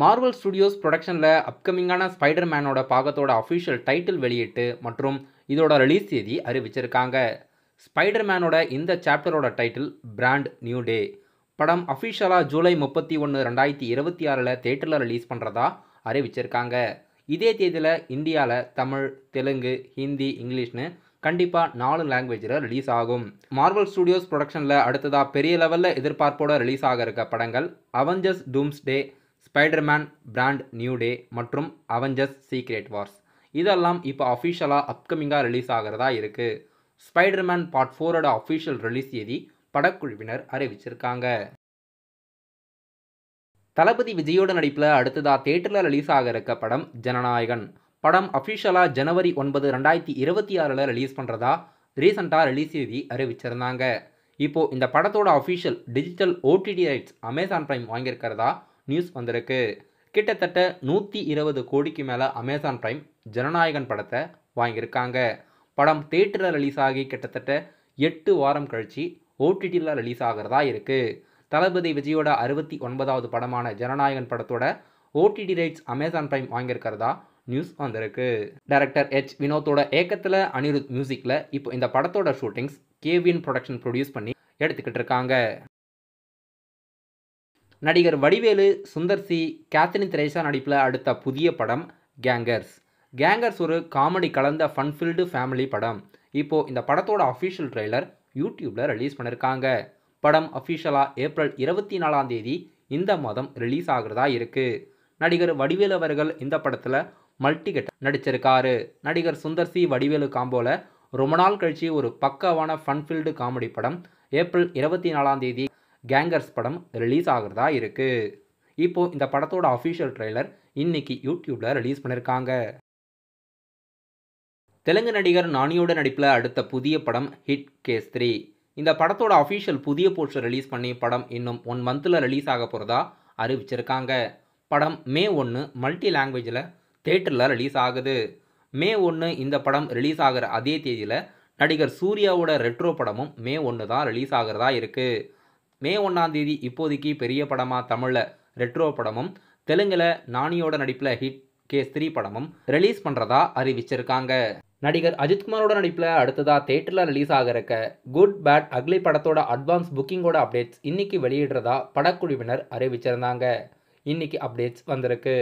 Marvel studios ப்ரொடக்ஷனில் அப்கமிங்கான ஸ்பைடர்மேனோட பாகத்தோட official title வெளியிட்டு மற்றும் இதோட ரிலீஸ் தேதி அறிவிச்சிருக்காங்க. ஸ்பைடர்மேனோட இந்த சாப்டரோட டைட்டில் பிராண்ட் நியூ டே. படம் அஃபிஷியலாக ஜூலை 31, 2026 தேட்டரில் ரிலீஸ் பண்ணுறதா அறிவிச்சிருக்காங்க. இதே தேதியில் இந்தியாவில் தமிழ், தெலுங்கு, ஹிந்தி, இங்கிலீஷ்னு கண்டிப்பாக 4 லாங்குவேஜில் ரிலீஸ் ஆகும். மார்வல் ஸ்டுடியோஸ் ப்ரொடக்ஷனில் அடுத்ததாக பெரிய லெவலில் எதிர்பார்ப்போட ரிலீஸ் ஆக இருக்க படங்கள் Avengers டூம்ஸ்டே, Spiderman brand new day மற்றும் அவெஞ்சர்ஸ் சீக்ரெட் வார்ஸ். இதெல்லாம் இப்போ அஃபிஷியலாக அப்கமிங்காக ரிலீஸ் ஆகிறதா இருக்குது. ஸ்பைடர்மேன் பார்ட் 4ஓட அஃபிஷியல் ரிலீஸ் தேதி படக்குழுவினர் அறிவிச்சிருக்காங்க. தளபதி விஜயோட நடிப்பில் அடுத்ததாக தேட்டரில் ரிலீஸ் ஆக இருக்க படம் ஜனநாயகன். படம் அஃபிஷியலாக ஜனவரி 9, 2026 ரிலீஸ் பண்ணுறதா ரீசெண்டாக ரிலீஸ் தேதி அறிவிச்சிருந்தாங்க. இப்போது இந்த படத்தோட official digital OTT rights Amazon Prime வாங்கியிருக்கிறதா நியூஸ் வந்திருக்கு. கிட்டத்தட்ட 120 கோடிக்கு மேலே அமேசான் பிரைம் ஜனநாயகன் படத்தை வாங்கியிருக்காங்க. படம் தேட்டரில் ரிலீஸ் ஆகி கிட்டத்தட்ட 8 வாரம் கழித்து ஓடிடியில் ரிலீஸ் ஆகிறதா இருக்குது. தளபதி விஜயோட 69வது படமான ஜனநாயகன் படத்தோட ஓடிடி ரைட்ஸ் அமேசான் பிரைம் வாங்கியிருக்கிறதா நியூஸ் வந்திருக்கு. டைரக்டர் எச் வினோத்தோட ஏக்கத்தில் அனிருத் மியூசிக்கில் இப்போ இந்த படத்தோட ஷூட்டிங்ஸ் கேவின் ப்ரொடக்ஷன் ப்ரொடியூஸ் பண்ணி எடுத்துக்கிட்டு இருக்காங்க. நடிகர் வடிவேலு, சுந்தர் சி, கேத்ரின் தெரேசா நடிப்பில் அடுத்த புதிய படம் கேங்கர்ஸ். கேங்கர்ஸ் ஒரு காமெடி கலந்த ஃபன்ஃபில்டு ஃபேமிலி படம். இப்போது இந்த படத்தோட அஃபிஷியல் ட்ரெய்லர் யூடியூப்பில் ரிலீஸ் பண்ணியிருக்காங்க. படம் அஃபிஷியலாக ஏப்ரல் 24 இந்த மாதம் ரிலீஸ் ஆகிறதா இருக்குது. நடிகர் வடிவேலு அவர்கள் இந்த படத்தில் மல்டிகெட் நடிச்சிருக்காரு. நடிகர் சுந்தர் சி வடிவேலு காம்போல ரொம்ப நாள் கழிச்சு ஒரு பக்காவான ஃபன்ஃபில்டு காமெடி படம் ஏப்ரல் 24 கேங்கர்ஸ் படம் ரிலீஸ் ஆகிறதா இருக்குது. இப்போது இந்த படத்தோட அஃபிஷியல் ட்ரெய்லர் இன்னைக்கு யூடியூப்பில் ரிலீஸ் பண்ணியிருக்காங்க. தெலுங்கு நடிகர் நானியோட நடிப்பில் அடுத்த புதிய படம் ஹிட் கேஸ் 3. இந்த படத்தோட அஃபிஷியல் புதிய போஸ்டர் ரிலீஸ் பண்ணி படம் இன்னும் 1 மந்தில் ரிலீஸ் ஆக போகிறதா அறிவிச்சிருக்காங்க. படம் மே 1 மல்டி லாங்குவேஜில் தேட்டரில் ரிலீஸ் ஆகுது. மே 1 இந்த படம் ரிலீஸ் ஆகிற அதே தேதியில் நடிகர் சூர்யாவோட ரெட்ரோ படமும் மே 1 தான் ரிலீஸ் ஆகிறதா இருக்குது. மே 1 இப்போதைக்கு பெரிய படமாக தமிழில் ரெட்ரோ படமும், தெலுங்கில் நானியோட நடிப்பில் ஹிட் கேஸ் 3 படமும் ரிலீஸ் பண்ணுறதா அறிவிச்சிருக்காங்க. நடிகர் அஜித்குமாரோட நடிப்பில் அடுத்ததாக தேட்டரில் ரிலீஸ் ஆக இருக்க குட் பேட் அக்லி படத்தோட அட்வான்ஸ் புக்கிங்கோட அப்டேட்ஸ் இன்னைக்கு வெளியிடுறதா படக்குழுவினர் அறிவிச்சிருந்தாங்க. இன்னைக்கு அப்டேட்ஸ் வந்திருக்கு.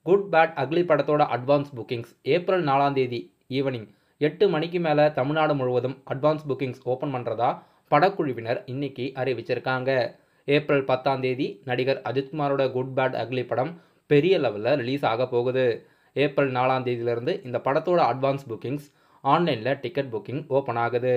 குட் பேட் அக்லி படத்தோட அட்வான்ஸ் புக்கிங்ஸ் ஏப்ரல் 4 ஈவினிங் 8 மணிக்கு மேலே தமிழ்நாடு முழுவதும் அட்வான்ஸ் புக்கிங்ஸ் ஓப்பன் பண்ணுறதா படக்குழுவினர் இன்னைக்கு அறிவிச்சிருக்காங்க. ஏப்ரல் 10 நடிகர் அஜித்குமாரோட குட் பேட் அக்லி படம் பெரிய லெவலில் ரிலீஸ் ஆக போகுது. ஏப்ரல் 4 இந்த படத்தோட அட்வான்ஸ் புக்கிங்ஸ் ஆன்லைனில் டிக்கெட் புக்கிங் ஓப்பன் ஆகுது.